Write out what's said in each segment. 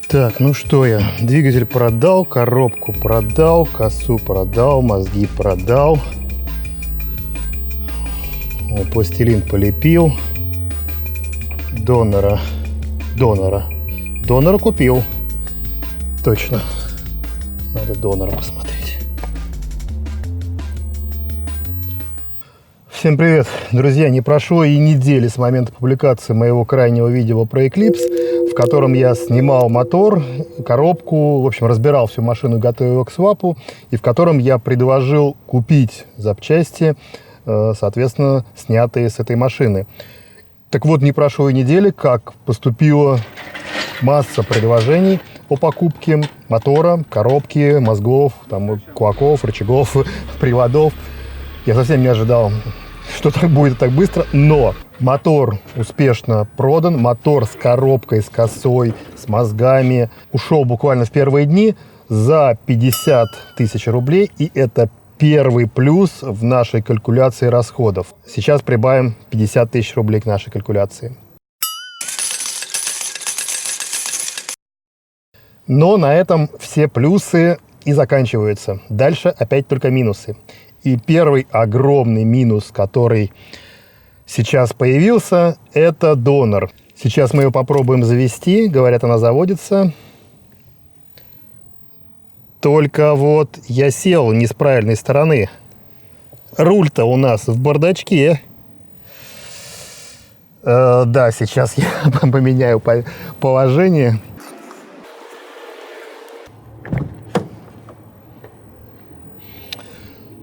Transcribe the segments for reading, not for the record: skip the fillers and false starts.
Так, ну что я? Двигатель продал, коробку продал, косу продал, мозги продал. Пластилин полепил. Донора купил. Точно. Надо донора посмотреть. Всем привет, друзья! Не прошло и недели с момента публикации моего крайнего видео про Eclipse, в котором я снимал мотор, коробку, в общем, разбирал всю машину, готовил ее к свапу, и в котором я предложил купить запчасти, соответственно, снятые с этой машины. Так вот, не прошло и недели, как поступила масса предложений о покупке мотора, коробки, мозгов, там, кулаков, рычагов, приводов. Я совсем не ожидал, что так будет так быстро, но мотор успешно продан, мотор с коробкой, с косой, с мозгами ушел буквально в первые дни за 50 тысяч рублей, и это первый плюс в нашей калькуляции расходов. Сейчас прибавим 50 тысяч рублей к нашей калькуляции. Но на этом все плюсы и заканчиваются. Дальше опять только минусы. И первый огромный минус, который сейчас появился, это донор. Сейчас мы ее попробуем завести. Говорят, она заводится. Только вот я сел не с правильной стороны. Руль-то у нас в бардачке. Да, сейчас я поменяю положение.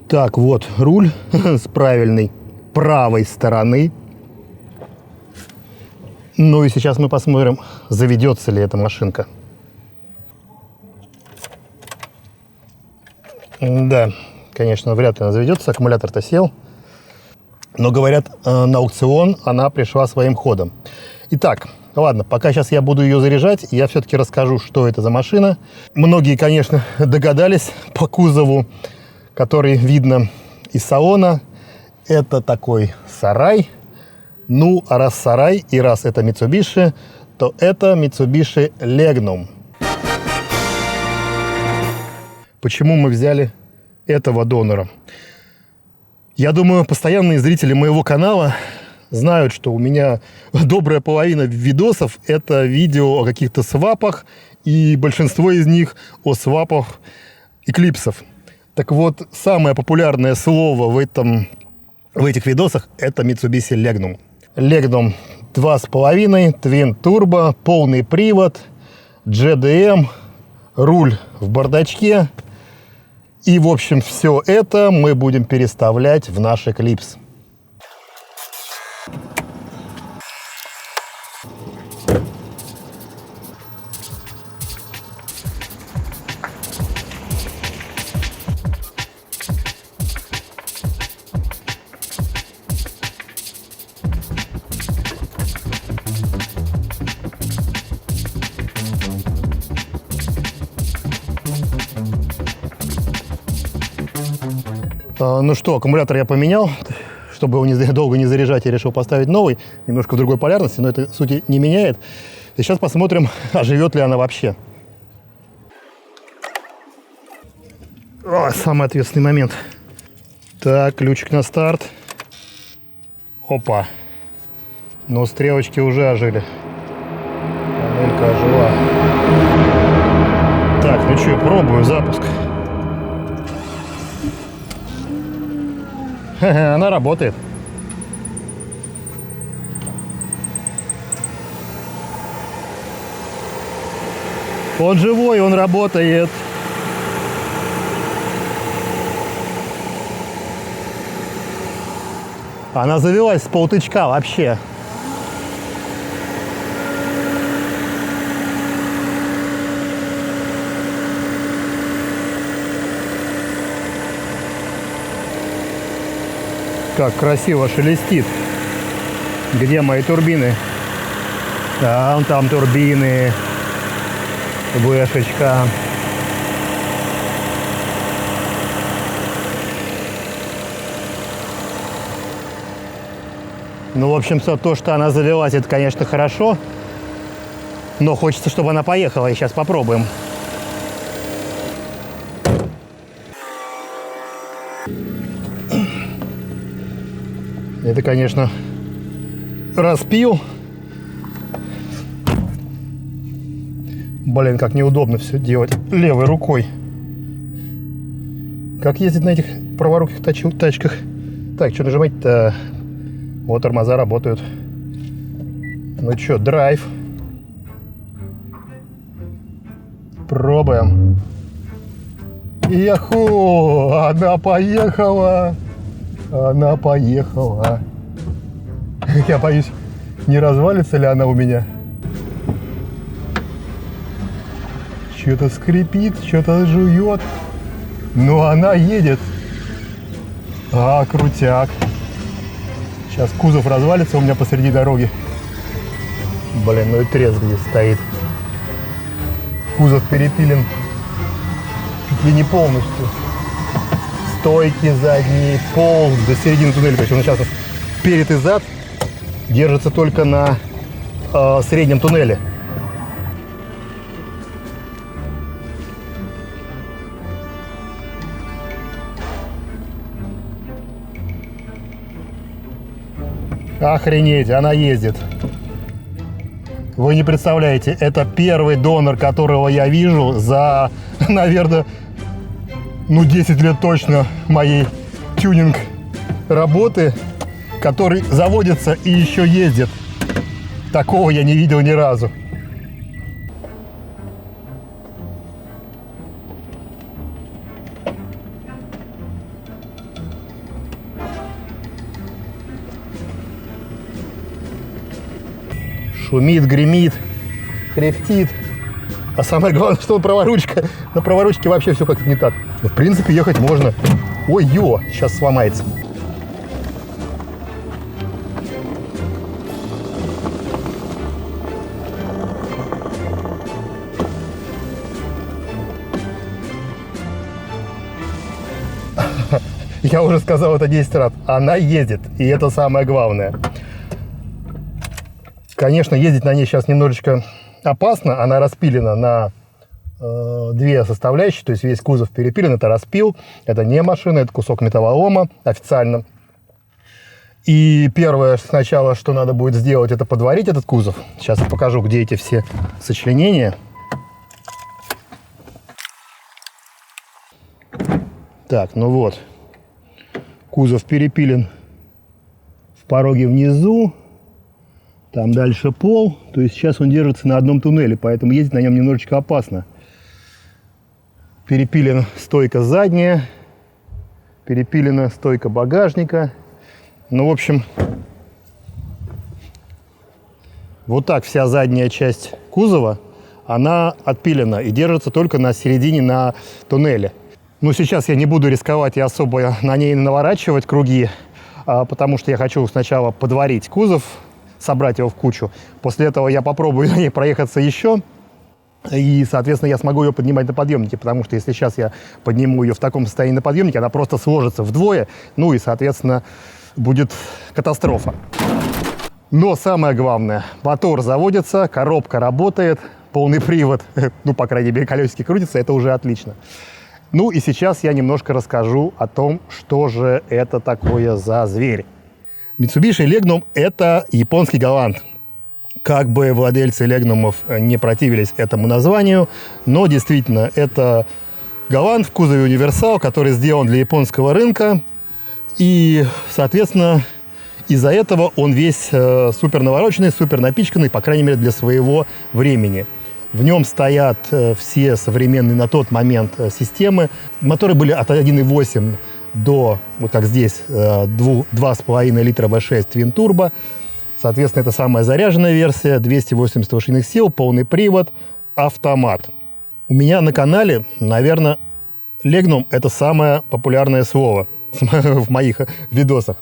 Так, вот руль с правильной правой стороны. Ну и сейчас мы посмотрим, заведется ли эта машинка. Да, конечно, вряд ли она заведется, аккумулятор-то сел. Но, говорят, на аукцион она пришла своим ходом. Итак, ладно, пока сейчас я буду ее заряжать, я все-таки расскажу, что это за машина. Многие, конечно, догадались по кузову, который видно из салона. Это такой сарай. Ну, а раз сарай и раз это Mitsubishi, то это Mitsubishi Legnum. Почему мы взяли этого донора? Я думаю, постоянные зрители моего канала знают, что у меня добрая половина видосов — это видео о каких-то свапах, и большинство из них о свапах Eclipse'ов. Так вот, самое популярное слово в этих видосах – это Mitsubishi Legnum. Legnum 2.5, Twin Turbo, полный привод, GDM, руль в бардачке. И, в общем, все это мы будем переставлять в наш Eclipse. Ну что, аккумулятор я поменял. Чтобы его долго не заряжать, я решил поставить новый. Немножко в другой полярности, но это сути не меняет. И сейчас посмотрим, оживет ли она вообще. Самый ответственный момент. Так, ключик на старт. Опа. Но стрелочки уже ожили. Панелька ожила. Так, ну что, пробую запуск. Она работает. Он живой, он работает. Она завелась с полтычка вообще. Как красиво шелестит. Где мои турбины? Там турбины. Вышечка. Ну, в общем, то, что она завелась, это, конечно, хорошо. Но хочется, чтобы она поехала, и сейчас попробуем. Это, конечно, распил. Блин, как неудобно все делать левой рукой. Как ездить на этих праворуких тачках? Так, что нажимать-то? Вот тормоза работают. Ну что, драйв. Пробуем. Яху! Она поехала! Она поехала. Я боюсь, не развалится ли она у меня. Что-то скрипит, что-то жует. Но она едет. А, крутяк. Сейчас кузов развалится у меня посреди дороги. Блин, ну и треск здесь стоит. Кузов перепилен чуть ли не полностью. Стойки задние, пол до середины туннеля. То есть он сейчас перед и зад держится только на среднем туннеле. Охренеть, она ездит. Вы не представляете, это первый донор, которого я вижу за, наверное, 10 лет точно моей тюнинг работы, который заводится и еще ездит. Такого я не видел ни разу. Шумит, гремит, кряхтит. А самое главное, что праворучка. На праворучке вообще все как-то не так. В принципе, ехать можно. Ой-ё, сейчас сломается. Я уже сказал это 10 раз. Она ездит, и это самое главное. Конечно, ездить на ней сейчас немножечко опасно. Она распилена на две составляющие. То есть весь кузов перепилен. Это распил. Это не машина, это кусок металлолома официально. И первое сначала, что надо будет сделать, это подварить этот кузов. Сейчас я покажу, где эти все сочленения. Так, ну вот. Кузов перепилен в пороге внизу. Там дальше пол, то есть сейчас он держится на одном туннеле, поэтому ездить на нем немножечко опасно. Перепилена стойка задняя, перепилена стойка багажника. Ну, в общем, вот так вся задняя часть кузова, она отпилена и держится только на середине на туннеле. Но сейчас я не буду рисковать и особо на ней наворачивать круги, потому что я хочу сначала подварить кузов, собрать его в кучу. После этого я попробую на ней проехаться еще. И, соответственно, я смогу ее поднимать на подъемнике. Потому что если сейчас я подниму ее в таком состоянии на подъемнике, она просто сложится вдвое. Ну и, соответственно, будет катастрофа. Но самое главное, мотор заводится, коробка работает, полный привод, ну, по крайней мере, колесики крутятся, это уже отлично. Ну и сейчас я немножко расскажу о том, что же это такое за зверь. Mitsubishi Legnum – это японский галант. Как бы владельцы Легнумов не противились этому названию, но действительно это галант в кузове универсал, который сделан для японского рынка. И, соответственно, из-за этого он весь супер навороченный, супер напичканный, по крайней мере, для своего времени. В нем стоят все современные на тот момент системы. Моторы были от 1.8 до, вот как здесь, 2,5 литра V6 Twin Turbo. Соответственно, это самая заряженная версия, 280 лошадиных сил, полный привод, автомат. У меня на канале, наверное, Legnum – это самое популярное слово в моих видосах.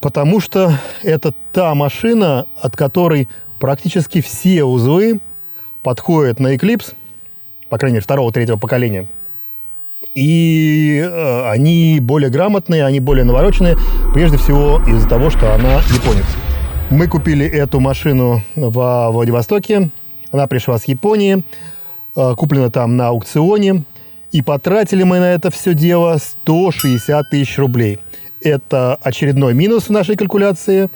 Потому что это та машина, от которой практически все узлы подходят на Eclipse, по крайней мере, второго-третьего поколения. И они более грамотные, они более навороченные, прежде всего из-за того, что она японец. Мы купили эту машину во Владивостоке. Она пришла с Японии, куплена там на аукционе. И потратили мы на это все дело 160 тысяч рублей. Это очередной минус в нашей калькуляции.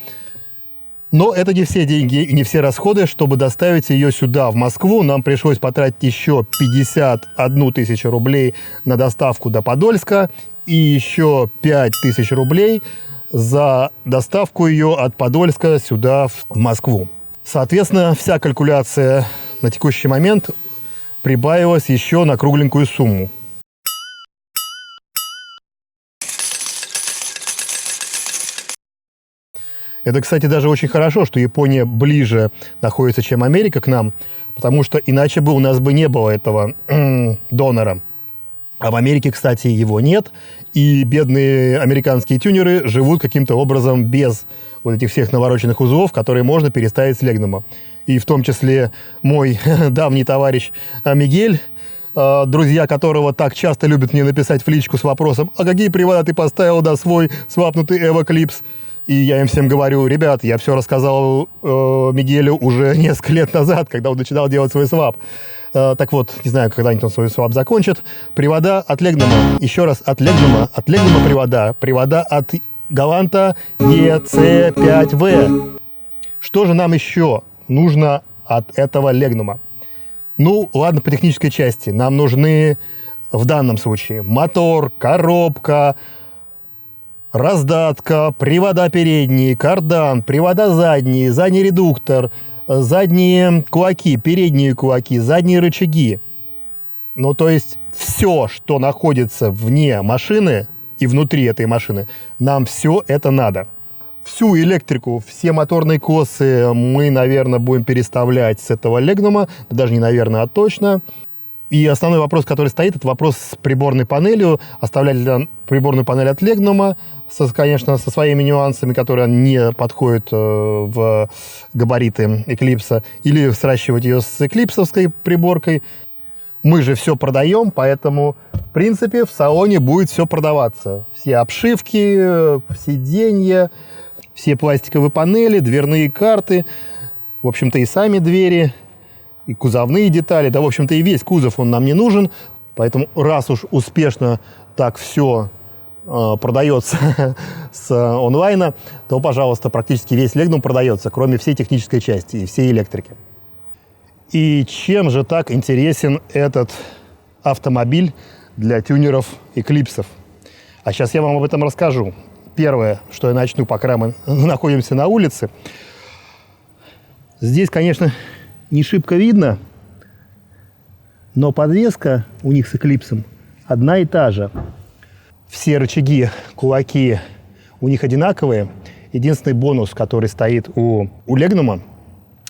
Но это не все деньги и не все расходы. Чтобы доставить ее сюда, в Москву, нам пришлось потратить еще 51 тысячу рублей на доставку до Подольска и еще 5 тысяч рублей за доставку ее от Подольска сюда, в Москву. Соответственно, вся калькуляция на текущий момент прибавилась еще на кругленькую сумму. Это, кстати, даже очень хорошо, что Япония ближе находится, чем Америка к нам, потому что иначе бы у нас бы не было этого донора. А в Америке, кстати, его нет, и бедные американские тюнеры живут каким-то образом без вот этих всех навороченных узлов, которые можно переставить с Легнума. И в том числе мой давний товарищ Мигель, друзья которого так часто любят мне написать в личку с вопросом: а какие привода ты поставил на свой свапнутый Evo Clips? И я им всем говорю: ребят, я все рассказал Мигелю уже несколько лет назад, когда он начинал делать свой свап. Так вот, не знаю, когда-нибудь он свой свап закончит. Привода от Легнума. Еще раз, от Легнума привода. Привода от Галанта EC5V. Что же нам еще нужно от этого Легнума? Ну, ладно, по технической части. Нам нужны в данном случае мотор, коробка, раздатка, привода передние, кардан, привода задние, задний редуктор, задние кулаки, передние кулаки, задние рычаги. Ну, то есть все, что находится вне машины и внутри этой машины, нам все это надо. Всю электрику, все моторные косы мы, наверное, будем переставлять с этого Легнума. Даже не наверное, а точно. И основной вопрос, который стоит, это вопрос с приборной панелью. Оставлять ли приборную панель от Легнума, конечно, со своими нюансами, которые не подходят в габариты Эклипса, или сращивать ее с эклипсовской приборкой. Мы же все продаем, поэтому, в принципе, в салоне будет все продаваться. Все обшивки, сиденья, все пластиковые панели, дверные карты, в общем-то, и сами двери, и кузовные детали. Да, в общем-то, и весь кузов, он нам не нужен. Поэтому, раз уж успешно так все продается с онлайна, то, пожалуйста, практически весь Легнум продается, кроме всей технической части и всей электрики. И чем же так интересен этот автомобиль для тюнеров Эклипсов? А сейчас я вам об этом расскажу. Первое, что я начну, пока мы находимся на улице. Здесь, конечно, не шибко видно, но подвеска у них с Эклипсом одна и та же. Все рычаги, кулаки у них одинаковые. Единственный бонус, который стоит у Легнума,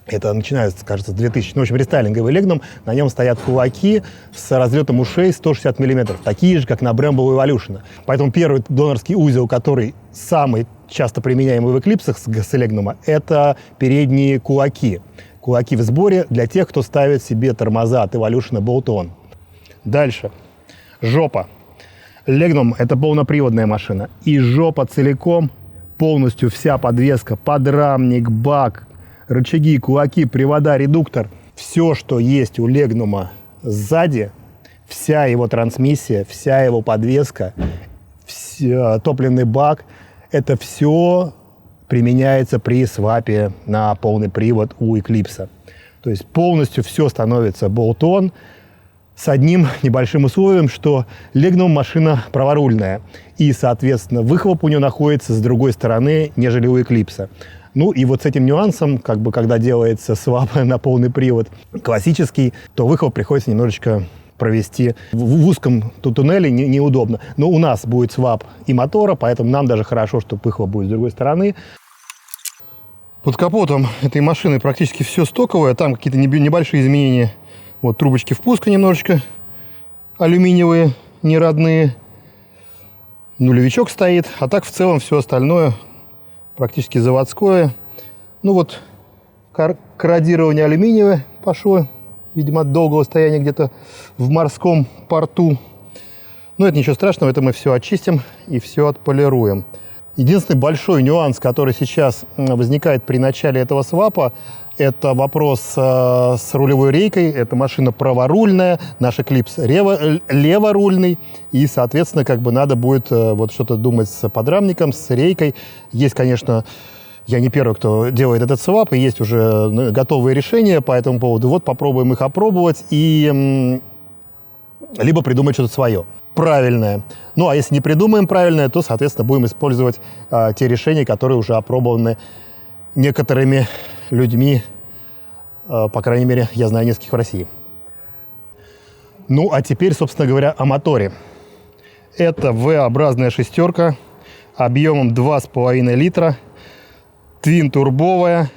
это начинается, кажется, с 2000, в общем, рестайлинговый Легнум, на нем стоят кулаки с разлетом ушей 160 мм, такие же, как на Brembo Evolution. Поэтому первый донорский узел, который самый часто применяемый в Эклипсах с Легнума, это передние кулаки. Кулаки в сборе для тех, кто ставит себе тормоза от Evolution Bolt-On. Дальше. Жопа. Легнум – это полноприводная машина. И жопа целиком, полностью вся подвеска, подрамник, бак, рычаги, кулаки, привода, редуктор. Все, что есть у Легнума сзади, вся его трансмиссия, вся его подвеска, топливный бак, это все применяется при свапе на полный привод у Эклипса. То есть полностью все становится Bolt-On с одним небольшим условием, что Легнум машина праворульная. И, соответственно, выхлоп у нее находится с другой стороны, нежели у Эклипса. Ну и вот с этим нюансом, как бы, когда делается свап на полный привод классический, то выхлоп приходится немножечко провести в узком туннеле, неудобно. Но у нас будет свап и мотора, поэтому нам даже хорошо, что выхлоп будет с другой стороны. Под капотом этой машины практически все стоковое, там какие-то небольшие изменения. Вот трубочки впуска немножечко алюминиевые, не родные. Нулевичок стоит, а так в целом все остальное практически заводское. Ну вот корродирование алюминия пошло, видимо, от долгого стояния где-то в морском порту. Но это ничего страшного, это мы все очистим и все отполируем. Единственный большой нюанс, который сейчас возникает при начале этого свапа, это вопрос с рулевой рейкой. Эта машина праворульная, наш Eclipse леворульный. И, соответственно, как бы надо будет вот что-то думать с подрамником, с рейкой. Есть, конечно, я не первый, кто делает этот свап, и есть уже готовые решения по этому поводу. Вот попробуем их опробовать и либо придумать что-то свое, правильное. Ну, а если не придумаем правильное, то, соответственно, будем использовать те решения, которые уже опробованы некоторыми людьми, по крайней мере, я знаю нескольких в России. Ну, а теперь, собственно говоря, о моторе. Это V-образная шестерка объемом 2,5 литра, твин-турбовая.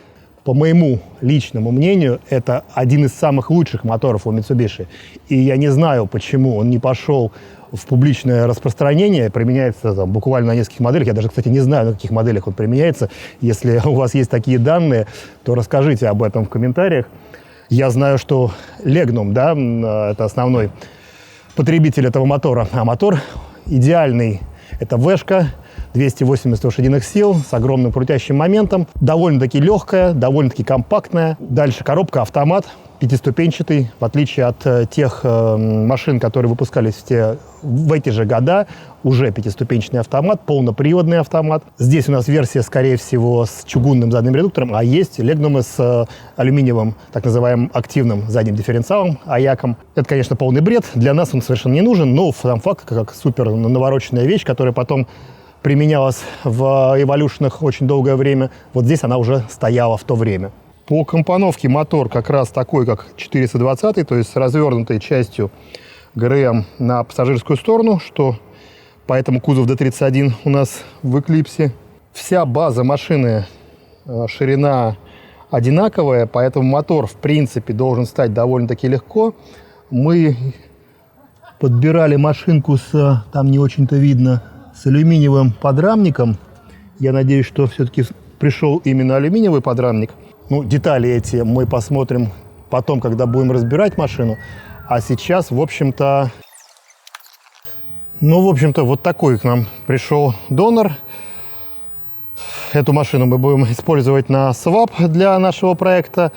По моему личному мнению, это один из самых лучших моторов у Mitsubishi. И я не знаю, почему он не пошел в публичное распространение, применяется там буквально на нескольких моделях. Я даже, кстати, не знаю, на каких моделях он применяется. Если у вас есть такие данные, то расскажите об этом в комментариях. Я знаю, что Legnum, да, это основной потребитель этого мотора. А мотор идеальный. Это V-шка, 280 лошадиных сил с огромным крутящим моментом. Довольно-таки легкая, довольно-таки компактная. Дальше коробка автомат, пятиступенчатый, в отличие от тех машин, которые выпускались в эти же года. Уже пятиступенчатый автомат, полноприводный автомат. Здесь у нас версия, скорее всего, с чугунным задним редуктором, а есть Legnum с алюминиевым, так называемым активным задним дифференциалом, аяком. Это, конечно, полный бред. Для нас он совершенно не нужен, но сам факт, как супер навороченная вещь, которая потом применялась в эволюшнах очень долгое время. Вот здесь она уже стояла в то время. По компоновке мотор как раз такой, как 420, то есть с развернутой частью ГРМ на пассажирскую сторону, что поэтому кузов D31 у нас в Eclipse. Вся база машины, ширина одинаковая, поэтому мотор, в принципе, должен стать довольно-таки легко. Мы подбирали машинку с, там не очень-то видно, с алюминиевым подрамником. Я надеюсь, что все-таки пришел именно алюминиевый подрамник. Ну, детали эти мы посмотрим потом, когда будем разбирать машину. А сейчас, в общем-то, вот такой к нам пришел донор. Эту машину мы будем использовать на свап для нашего проекта.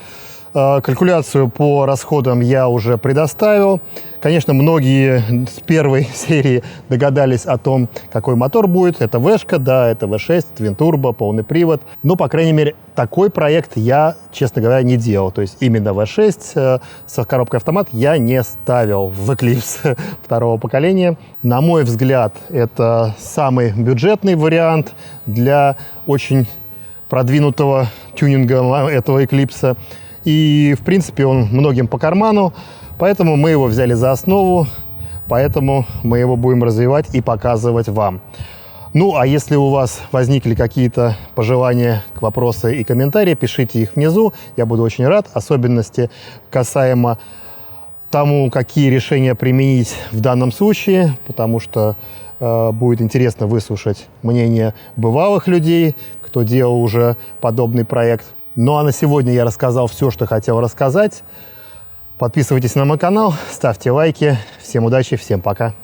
Калькуляцию по расходам я уже предоставил. Конечно, многие с первой серии догадались о том, какой мотор будет. Это V-шка, да, это V6, твин-турбо, полный привод. Но, по крайней мере, такой проект я, честно говоря, не делал. То есть именно V6 с коробкой автомат я не ставил в Eclipse второго поколения. На мой взгляд, это самый бюджетный вариант для очень продвинутого тюнинга этого Eclipse. И, в принципе, он многим по карману, поэтому мы его взяли за основу, поэтому мы его будем развивать и показывать вам. Ну, а если у вас возникли какие-то пожелания, вопросы и комментарии, пишите их внизу, я буду очень рад, особенности касаемо тому, какие решения применить в данном случае, потому что будет интересно выслушать мнение бывалых людей, кто делал уже подобный проект. Ну а на сегодня я рассказал все, что хотел рассказать. Подписывайтесь на мой канал, ставьте лайки. Всем удачи, всем пока.